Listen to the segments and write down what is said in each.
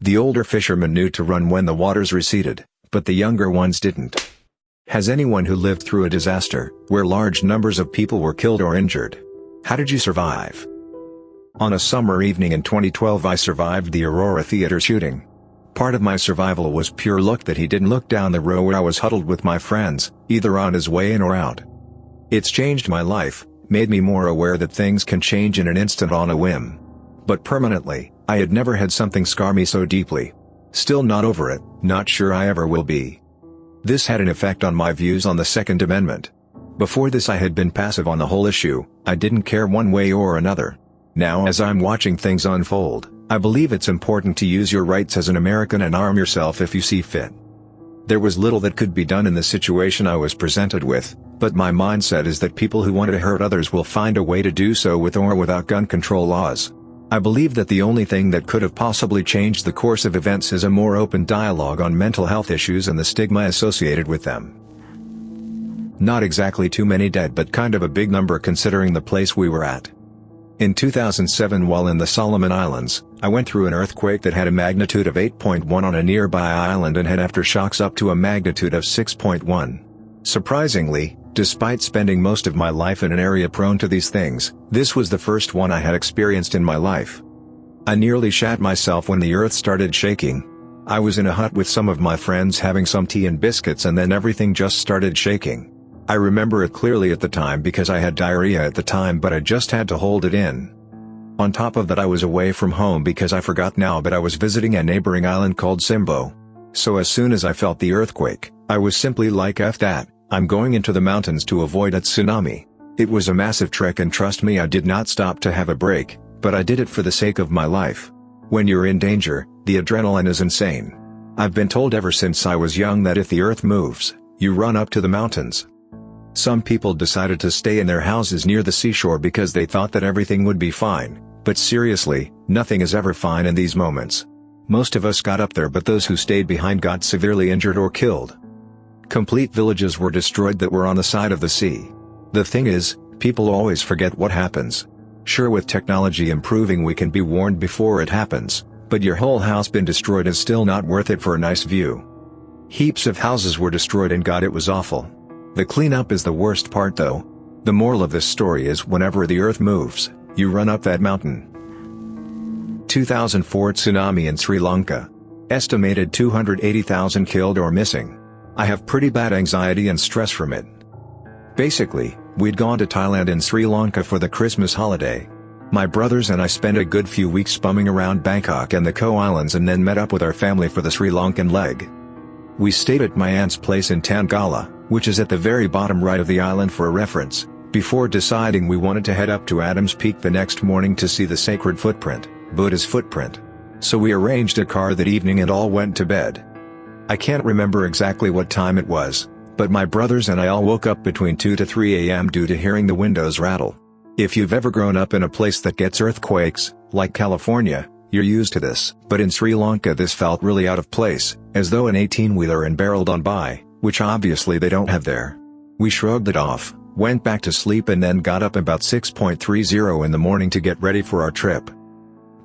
The older fishermen knew to run when the waters receded, but the younger ones didn't. Has anyone who lived through a disaster, where large numbers of people were killed or injured? How did you survive? On a summer evening in 2012 I survived the Aurora Theater shooting. Part of my survival was pure luck that he didn't look down the row where I was huddled with my friends, either on his way in or out. It's changed my life, made me more aware that things can change in an instant on a whim. But permanently, I had never had something scar me so deeply. Still not over it, not sure I ever will be. This had an effect on my views on the Second Amendment. Before this I had been passive on the whole issue, I didn't care one way or another. Now as I'm watching things unfold, I believe it's important to use your rights as an American and arm yourself if you see fit. There was little that could be done in the situation I was presented with, but my mindset is that people who want to hurt others will find a way to do so with or without gun control laws. I believe that the only thing that could have possibly changed the course of events is a more open dialogue on mental health issues and the stigma associated with them. Not exactly too many dead, but kind of a big number considering the place we were at. In 2007, while in the Solomon Islands, I went through an earthquake that had a magnitude of 8.1 on a nearby island and had aftershocks up to a magnitude of 6.1. Surprisingly, despite spending most of my life in an area prone to these things, this was the first one I had experienced in my life. I nearly shat myself when the earth started shaking. I was in a hut with some of my friends having some tea and biscuits, and then everything just started shaking. I remember it clearly at the time because I had diarrhea at the time, but I just had to hold it in. On top of that, I was away from home because I forgot now, but I was visiting a neighboring island called Simbo. So as soon as I felt the earthquake, I was simply like, F that, I'm going into the mountains to avoid a tsunami. It was a massive trek, and trust me, I did not stop to have a break, but I did it for the sake of my life. When you're in danger, the adrenaline is insane. I've been told ever since I was young that if the earth moves, you run up to the mountains. Some people decided to stay in their houses near the seashore because they thought that everything would be fine, but seriously, nothing is ever fine in these moments. Most of us got up there, but those who stayed behind got severely injured or killed. Complete villages were destroyed that were on the side of the sea. The thing is, people always forget what happens. Sure, with technology improving we can be warned before it happens, but your whole house been destroyed is still not worth it for a nice view. Heaps of houses were destroyed, and God, it was awful. The cleanup is the worst part though. The moral of this story is whenever the earth moves, you run up that mountain. 2004 tsunami in Sri Lanka. Estimated 280,000 killed or missing. I have pretty bad anxiety and stress from it. Basically, we'd gone to Thailand and Sri Lanka for the Christmas holiday. My brothers and I spent a good few weeks bumming around Bangkok and the Ko Islands, and then met up with our family for the Sri Lankan leg. We stayed at my aunt's place in Tangala, which is at the very bottom right of the island for a reference, before deciding we wanted to head up to Adam's Peak the next morning to see the sacred footprint, Buddha's footprint. So we arranged a car that evening and all went to bed. I can't remember exactly what time it was, but my brothers and I all woke up between 2 to 3 a.m. due to hearing the windows rattle. If you've ever grown up in a place that gets earthquakes, like California, you're used to this. But in Sri Lanka this felt really out of place, as though an 18-wheeler and barreled on by, which obviously they don't have there. We shrugged it off, went back to sleep, and then got up about 6:30 in the morning to get ready for our trip.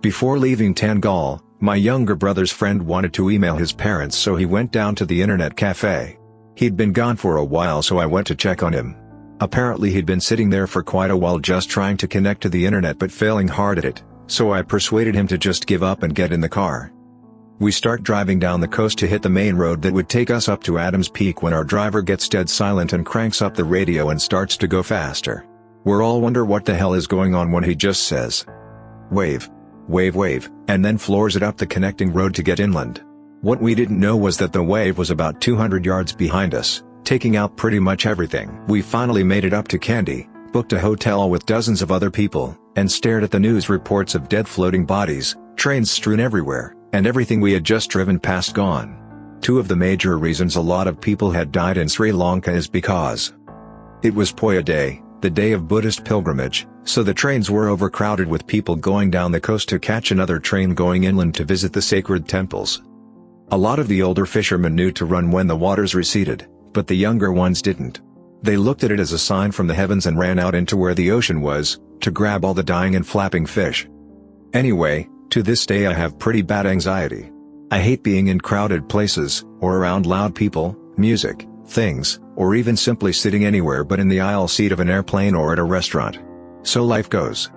Before leaving Tangal, my younger brother's friend wanted to email his parents, so he went down to the internet cafe. He'd been gone for a while, so I went to check on him. Apparently he'd been sitting there for quite a while just trying to connect to the internet but failing hard at it, so I persuaded him to just give up and get in the car. We start driving down the coast to hit the main road that would take us up to Adam's Peak when our driver gets dead silent and cranks up the radio and starts to go faster. We're all wonder what the hell is going on when he just says, "Wave. Wave, wave," and then floors it up the connecting road to get inland. What we didn't know was that the wave was about 200 yards behind us, taking out pretty much everything. We finally made it up to Kandy, booked a hotel with dozens of other people, and stared at the news reports of dead floating bodies, trains strewn everywhere, and everything we had just driven past gone. Two of the major reasons a lot of people had died in Sri Lanka is because it was Poya Day, the day of Buddhist pilgrimage, so the trains were overcrowded with people going down the coast to catch another train going inland to visit the sacred temples. A lot of the older fishermen knew to run when the waters receded, but the younger ones didn't. They looked at it as a sign from the heavens and ran out into where the ocean was, to grab all the dying and flapping fish. Anyway, to this day I have pretty bad anxiety. I hate being in crowded places, or around loud people, music, things, or even simply sitting anywhere but in the aisle seat of an airplane or at a restaurant. So life goes.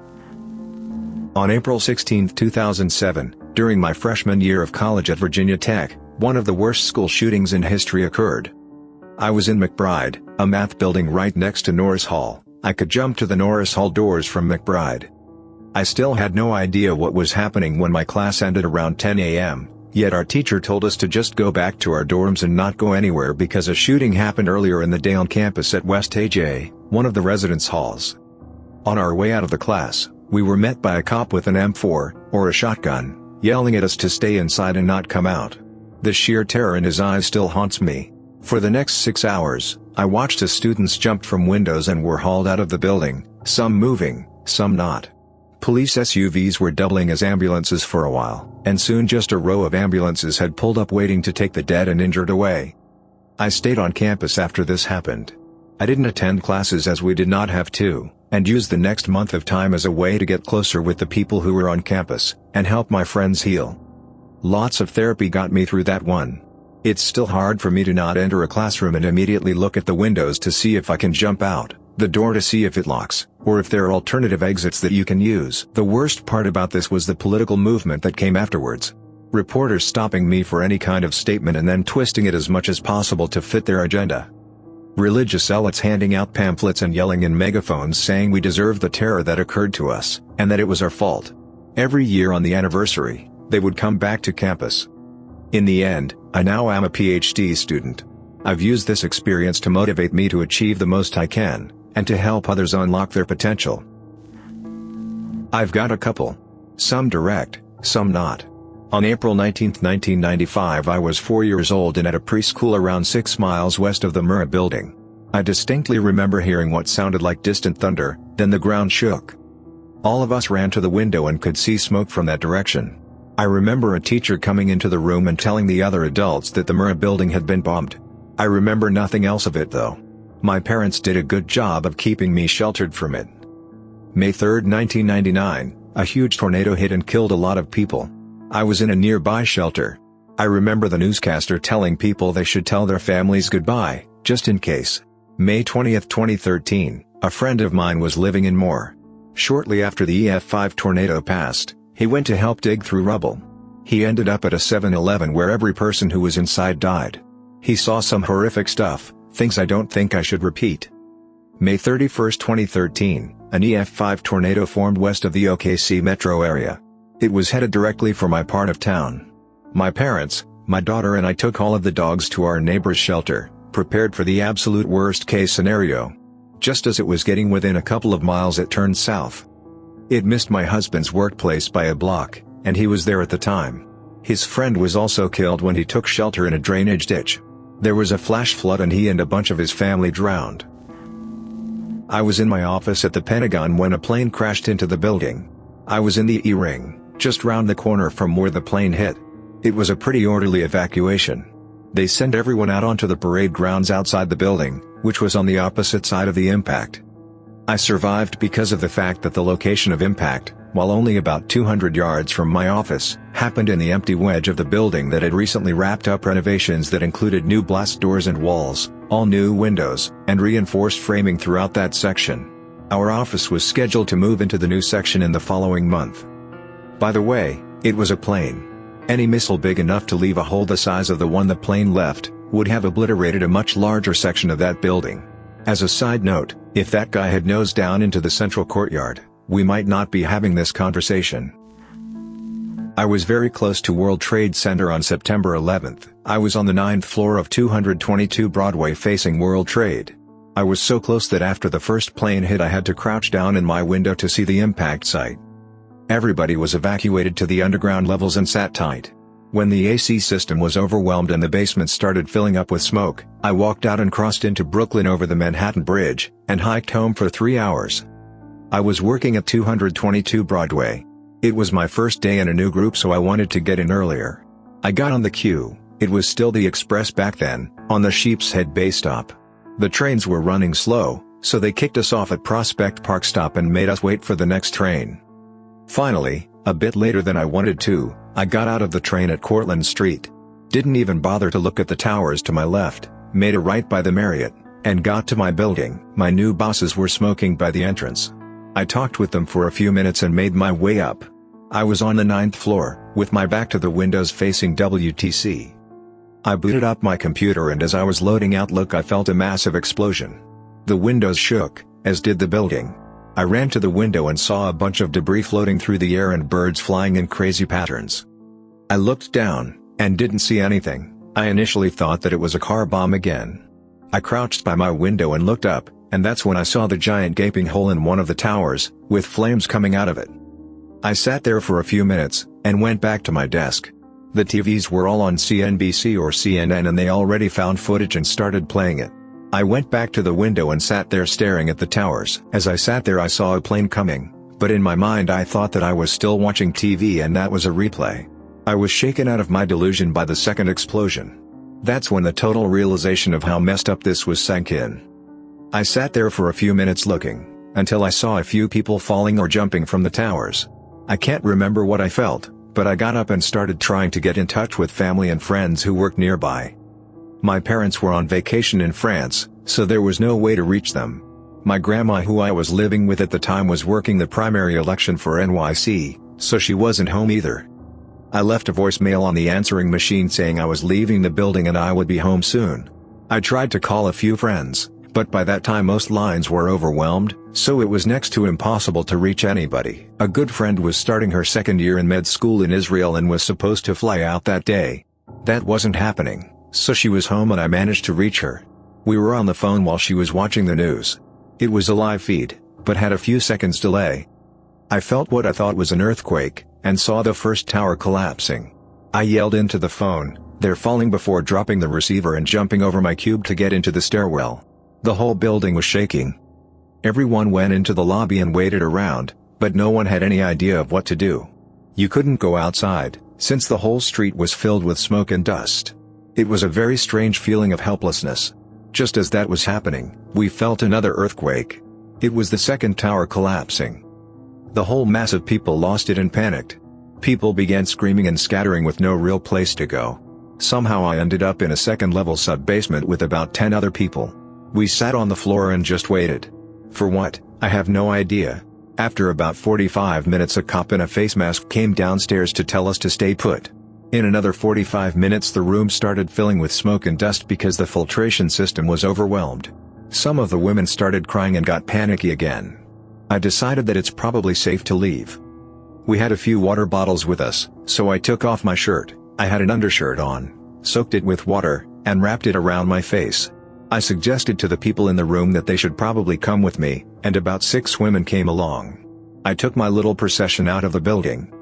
On April 16, 2007, during my freshman year of college at Virginia Tech, one of the worst school shootings in history occurred. I was in McBride, a math building right next to Norris Hall. I could jump to the Norris Hall doors from McBride. I still had no idea what was happening when my class ended around 10 a.m., yet our teacher told us to just go back to our dorms and not go anywhere because a shooting happened earlier in the day on campus at West AJ, one of the residence halls. On our way out of the class, we were met by a cop with an M4, or a shotgun, yelling at us to stay inside and not come out. The sheer terror in his eyes still haunts me. For the next 6 hours, I watched as students jumped from windows and were hauled out of the building, some moving, some not. Police SUVs were doubling as ambulances for a while, and soon just a row of ambulances had pulled up waiting to take the dead and injured away. I stayed on campus after this happened. I didn't attend classes as we did not have to, and used the next month of time as a way to get closer with the people who were on campus, and help my friends heal. Lots of therapy got me through that one. It's still hard for me to not enter a classroom and immediately look at the windows to see if I can jump out, the door to see if it locks, or if there are alternative exits that you can use. The worst part about this was the political movement that came afterwards. Reporters stopping me for any kind of statement and then twisting it as much as possible to fit their agenda. Religious zealots handing out pamphlets and yelling in megaphones saying we deserved the terror that occurred to us, and that it was our fault. Every year on the anniversary, they would come back to campus. In the end, I now am a PhD student. I've used this experience to motivate me to achieve the most I can, and to help others unlock their potential. I've got a couple. Some direct, some not. On April 19, 1995 I was 4 years old and at a preschool around 6 miles west of the Murrah building. I distinctly remember hearing what sounded like distant thunder, then the ground shook. All of us ran to the window and could see smoke from that direction. I remember a teacher coming into the room and telling the other adults that the Murrah building had been bombed. I remember nothing else of it though. My parents did a good job of keeping me sheltered from it. May 3, 1999, a huge tornado hit and killed a lot of people. I was in a nearby shelter. I remember the newscaster telling people they should tell their families goodbye, just in case. May 20, 2013, a friend of mine was living in Moore. Shortly after the EF5 tornado passed, he went to help dig through rubble. He ended up at a 7-Eleven where every person who was inside died. He saw some horrific stuff, things I don't think I should repeat. May 31, 2013, an EF5 tornado formed west of the OKC metro area. It was headed directly for my part of town. My parents, my daughter and I took all of the dogs to our neighbor's shelter, prepared for the absolute worst case scenario. Just as it was getting within a couple of miles it turned south. It missed my husband's workplace by a block, and he was there at the time. His friend was also killed when he took shelter in a drainage ditch. There was a flash flood and he and a bunch of his family drowned. I was in my office at the Pentagon when a plane crashed into the building. I was in the E-ring, just round the corner from where the plane hit. It was a pretty orderly evacuation. They sent everyone out onto the parade grounds outside the building, which was on the opposite side of the impact. I survived because of the fact that the location of impact, while only about 200 yards from my office, happened in the empty wedge of the building that had recently wrapped up renovations that included new blast doors and walls, all new windows, and reinforced framing throughout that section. Our office was scheduled to move into the new section in the following month. By the way, it was a plane. Any missile big enough to leave a hole the size of the one the plane left, would have obliterated a much larger section of that building. As a side note, if that guy had nosed down into the central courtyard, we might not be having this conversation. I was very close to World Trade Center on September 11th. I was on the 9th floor of 222 Broadway facing World Trade. I was so close that after the first plane hit I had to crouch down in my window to see the impact site. Everybody was evacuated to the underground levels and sat tight. When the AC system was overwhelmed and the basement started filling up with smoke, I walked out and crossed into Brooklyn over the Manhattan Bridge, and hiked home for 3 hours. I was working at 222 Broadway. It was my first day in a new group so I wanted to get in earlier. I got on the queue, it was still the Express back then, on the Sheepshead Bay stop. The trains were running slow, so they kicked us off at Prospect Park stop and made us wait for the next train. Finally, A bit later than I wanted to, I got out of the train at Cortlandt Street. Didn't even bother to look at the towers to my left, made a right by the Marriott, and got to my building. My new bosses were smoking by the entrance. I talked with them for a few minutes and made my way up. I was on the 9th floor, with my back to the windows facing WTC. I booted up my computer and as I was loading Outlook I felt a massive explosion. The windows shook, as did the building. I ran to the window and saw a bunch of debris floating through the air and birds flying in crazy patterns. I looked down, and didn't see anything. I initially thought that it was a car bomb again. I crouched by my window and looked up, and that's when I saw the giant gaping hole in one of the towers, with flames coming out of it. I sat there for a few minutes, and went back to my desk. The TVs were all on CNBC or CNN and they already found footage and started playing it. I went back to the window and sat there staring at the towers. As I sat there I saw a plane coming, but in my mind I thought that I was still watching TV and that was a replay. I was shaken out of my delusion by the second explosion. That's when the total realization of how messed up this was sank in. I sat there for a few minutes looking, until I saw a few people falling or jumping from the towers. I can't remember what I felt, but I got up and started trying to get in touch with family and friends who worked nearby. My parents were on vacation in France, so there was no way to reach them. My grandma who I was living with at the time was working the primary election for NYC, so she wasn't home either. I left a voicemail on the answering machine saying I was leaving the building and I would be home soon. I tried to call a few friends, but by that time most lines were overwhelmed, so it was next to impossible to reach anybody. A good friend was starting her second year in med school in Israel and was supposed to fly out that day. That wasn't happening, so she was home and I managed to reach her. We were on the phone while she was watching the news. It was a live feed, but had a few seconds delay. I felt what I thought was an earthquake, and saw the first tower collapsing. I yelled into the phone, "They're falling," before dropping the receiver and jumping over my cube to get into the stairwell. The whole building was shaking. Everyone went into the lobby and waited around, but no one had any idea of what to do. You couldn't go outside, since the whole street was filled with smoke and dust. It was a very strange feeling of helplessness. Just as that was happening, we felt another earthquake. It was the second tower collapsing. The whole mass of people lost it and panicked. People began screaming and scattering with no real place to go. Somehow I ended up in a second-level sub-basement with about 10 other people. We sat on the floor and just waited. For what, I have no idea. After about 45 minutes a cop in a face mask came downstairs to tell us to stay put. In another 45 minutes the room started filling with smoke and dust because the filtration system was overwhelmed. Some of the women started crying and got panicky again. I decided that it's probably safe to leave. We had a few water bottles with us, so I took off my shirt. I had an undershirt on, soaked it with water, and wrapped it around my face. I suggested to the people in the room that they should probably come with me, and about 6 women came along. I took my little procession out of the building.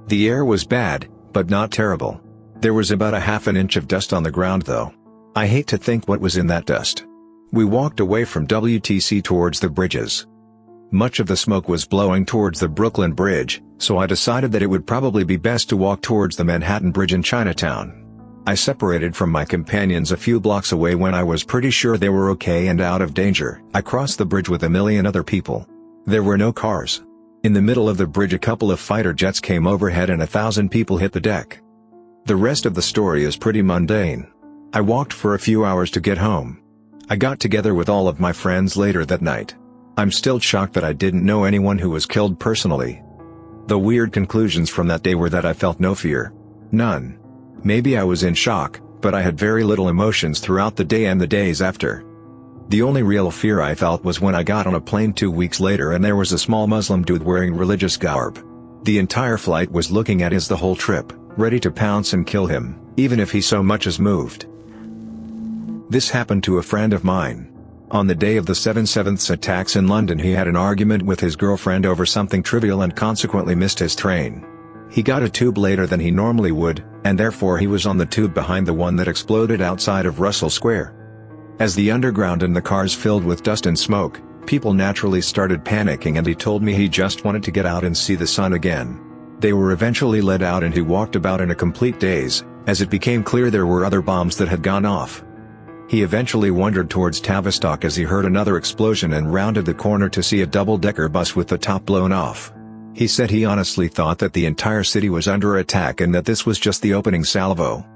The air was bad, but not terrible. There was about a half an inch of dust on the ground though. I hate to think what was in that dust. We walked away from WTC towards the bridges. Much of the smoke was blowing towards the Brooklyn Bridge, so I decided that it would probably be best to walk towards the Manhattan Bridge in Chinatown. I separated from my companions a few blocks away when I was pretty sure they were okay and out of danger. I crossed the bridge with a million other people. There were no cars. In the middle of the bridge a couple of fighter jets came overhead and 1,000 people hit the deck. The rest of the story is pretty mundane. I walked for a few hours to get home. I got together with all of my friends later that night. I'm still shocked that I didn't know anyone who was killed personally. The weird conclusions from that day were that I felt no fear. None. Maybe I was in shock, but I had very little emotions throughout the day and the days after. The only real fear I felt was when I got on a plane 2 weeks later and there was a small Muslim dude wearing religious garb. The entire flight was looking at us the whole trip, ready to pounce and kill him, even if he so much as moved. This happened to a friend of mine. On the day of the 7/7 attacks in London he had an argument with his girlfriend over something trivial and consequently missed his train. He got a tube later than he normally would, and therefore he was on the tube behind the one that exploded outside of Russell Square. As the underground and the cars filled with dust and smoke, people naturally started panicking and he told me he just wanted to get out and see the sun again. They were eventually let out and he walked about in a complete daze, as it became clear there were other bombs that had gone off. He eventually wandered towards Tavistock as he heard another explosion and rounded the corner to see a double-decker bus with the top blown off. He said he honestly thought that the entire city was under attack and that this was just the opening salvo.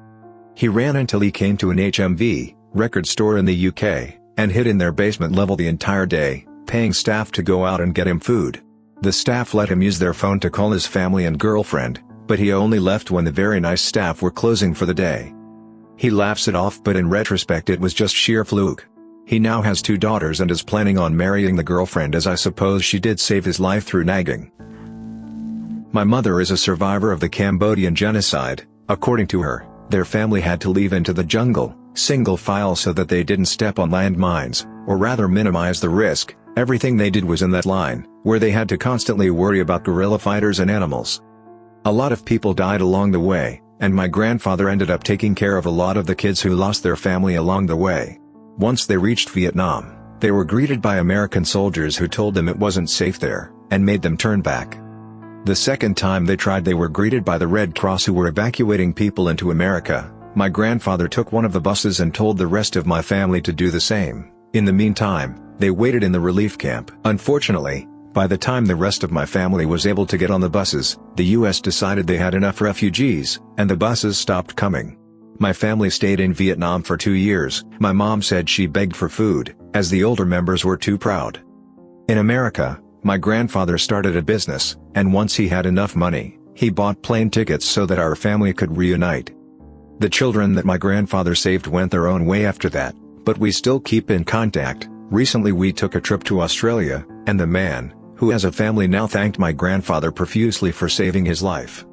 He ran until he came to an HMV record store in the UK, and hid in their basement level the entire day, paying staff to go out and get him food. The staff let him use their phone to call his family and girlfriend, but he only left when the very nice staff were closing for the day. He laughs it off, but in retrospect it was just sheer fluke. He now has 2 daughters and is planning on marrying the girlfriend, as I suppose she did save his life through nagging. My mother is a survivor of the Cambodian genocide. According to her, their family had to leave into the jungle, single file, so that they didn't step on landmines, or rather minimize the risk. Everything they did was in that line, where they had to constantly worry about guerrilla fighters and animals. A lot of people died along the way, and my grandfather ended up taking care of a lot of the kids who lost their family along the way. Once they reached Vietnam, they were greeted by American soldiers who told them it wasn't safe there, and made them turn back. The second time they tried, they were greeted by the Red Cross, who were evacuating people into America. My grandfather took one of the buses and told the rest of my family to do the same. In the meantime, they waited in the relief camp. Unfortunately, by the time the rest of my family was able to get on the buses, the US decided they had enough refugees, and the buses stopped coming. My family stayed in Vietnam for 2 years. My mom said she begged for food, as the older members were too proud. In America, my grandfather started a business, and once he had enough money, he bought plane tickets so that our family could reunite. The children that my grandfather saved went their own way after that, but we still keep in contact. Recently we took a trip to Australia, and the man, who has a family now, thanked my grandfather profusely for saving his life.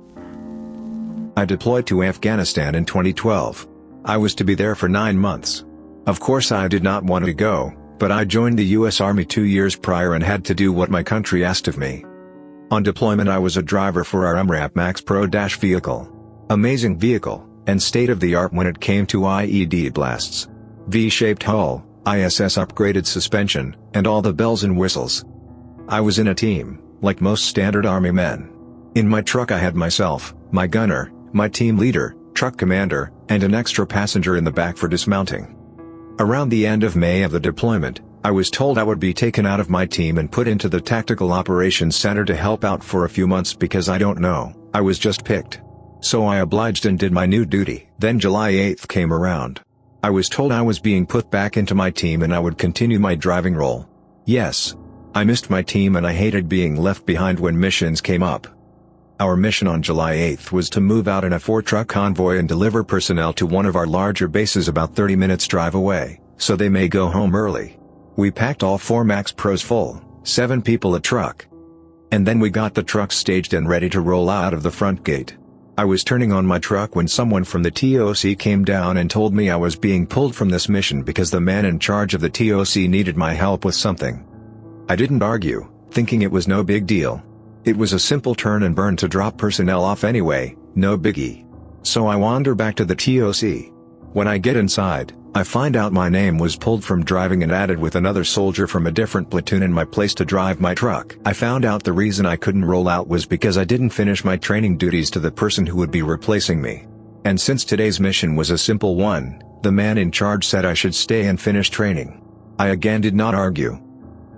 I deployed to Afghanistan in 2012. I was to be there for 9 months. Of course I did not want to go, but I joined the US Army 2 years prior and had to do what my country asked of me. On deployment I was a driver for our MRAP Max Pro Dash vehicle. Amazing vehicle, and state-of-the-art when it came to IED blasts. V-shaped hull, ISS upgraded suspension, and all the bells and whistles. I was in a team, like most standard Army men. In my truck I had myself, my gunner, my team leader, truck commander, and an extra passenger in the back for dismounting. Around the end of May of the deployment, I was told I would be taken out of my team and put into the Tactical Operations Center to help out for a few months because I don't know, I was just picked. So I obliged and did my new duty. Then July 8th came around. I was told I was being put back into my team and I would continue my driving role. Yes. I missed my team and I hated being left behind when missions came up. Our mission on July 8th was to move out in a 4-truck convoy and deliver personnel to one of our larger bases about 30 minutes drive away, so they may go home early. We packed all 4 Max Pros full, 7 people a truck. And then we got the trucks staged and ready to roll out of the front gate. I was turning on my truck when someone from the TOC came down and told me I was being pulled from this mission because the man in charge of the TOC needed my help with something. I didn't argue, thinking it was no big deal. It was a simple turn and burn to drop personnel off anyway, no biggie. So I wander back to the TOC. When I get inside, I find out my name was pulled from driving and added with another soldier from a different platoon in my place to drive my truck. I found out the reason I couldn't roll out was because I didn't finish my training duties to the person who would be replacing me. And since today's mission was a simple one, the man in charge said I should stay and finish training. I again did not argue.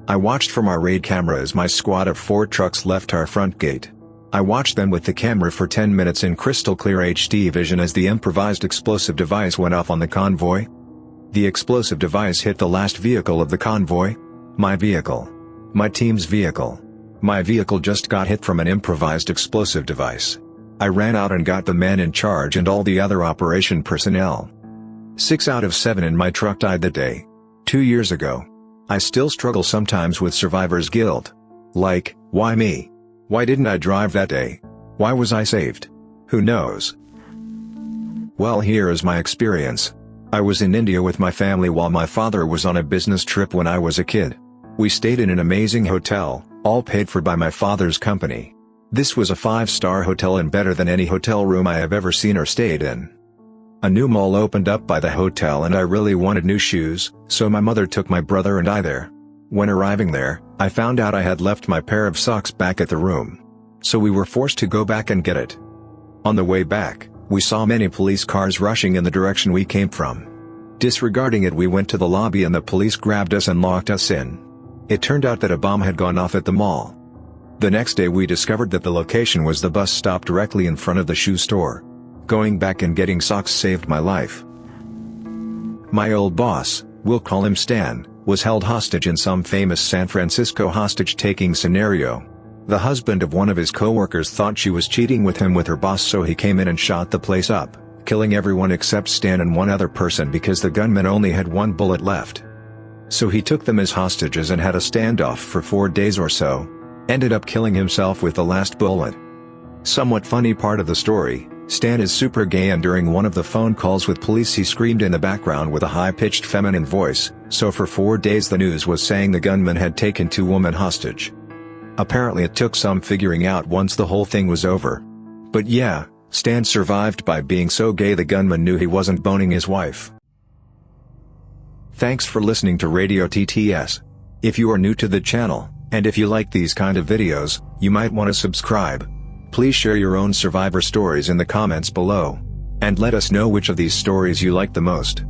I watched from our raid camera as my squad of 4 trucks left our front gate. I watched them with the camera for 10 minutes in crystal clear HD vision as the improvised explosive device went off on the convoy. The explosive device hit the last vehicle of the convoy. My vehicle. My team's vehicle. My vehicle just got hit from an improvised explosive device. I ran out and got the man in charge and all the other operation personnel. 6 out of 7 in my truck died that day. 2 years ago. I still struggle sometimes with survivor's guilt. Like, why me? Why didn't I drive that day? Why was I saved? Who knows? Well, here is my experience. I was in India with my family while my father was on a business trip when I was a kid. We stayed in an amazing hotel, all paid for by my father's company. This was a 5-star hotel and better than any hotel room I have ever seen or stayed in. A new mall opened up by the hotel and I really wanted new shoes, so my mother took my brother and I there. When arriving there, I found out I had left my pair of socks back at the room. So we were forced to go back and get it. On the way back, we saw many police cars rushing in the direction we came from. Disregarding it, we went to the lobby and the police grabbed us and locked us in. It turned out that a bomb had gone off at the mall. The next day we discovered that the location was the bus stop directly in front of the shoe store. Going back and getting socks saved my life. My old boss, we'll call him Stan, was held hostage in some famous San Francisco hostage-taking scenario. The husband of one of his co-workers thought she was cheating with him with her boss, so he came in and shot the place up, killing everyone except Stan and one other person because the gunman only had one bullet left. So he took them as hostages and had a standoff for 4 days or so. Ended up killing himself with the last bullet. Somewhat funny part of the story, Stan is super gay, and during one of the phone calls with police he screamed in the background with a high-pitched feminine voice, so for 4 days the news was saying the gunman had taken 2 women hostage. Apparently it took some figuring out once the whole thing was over. But yeah, Stan survived by being so gay the gunman knew he wasn't boning his wife. Thanks for listening to Radio TTS. If you are new to the channel, and if you like these kind of videos, you might want to subscribe. Please share your own survivor stories in the comments below. And let us know which of these stories you like the most.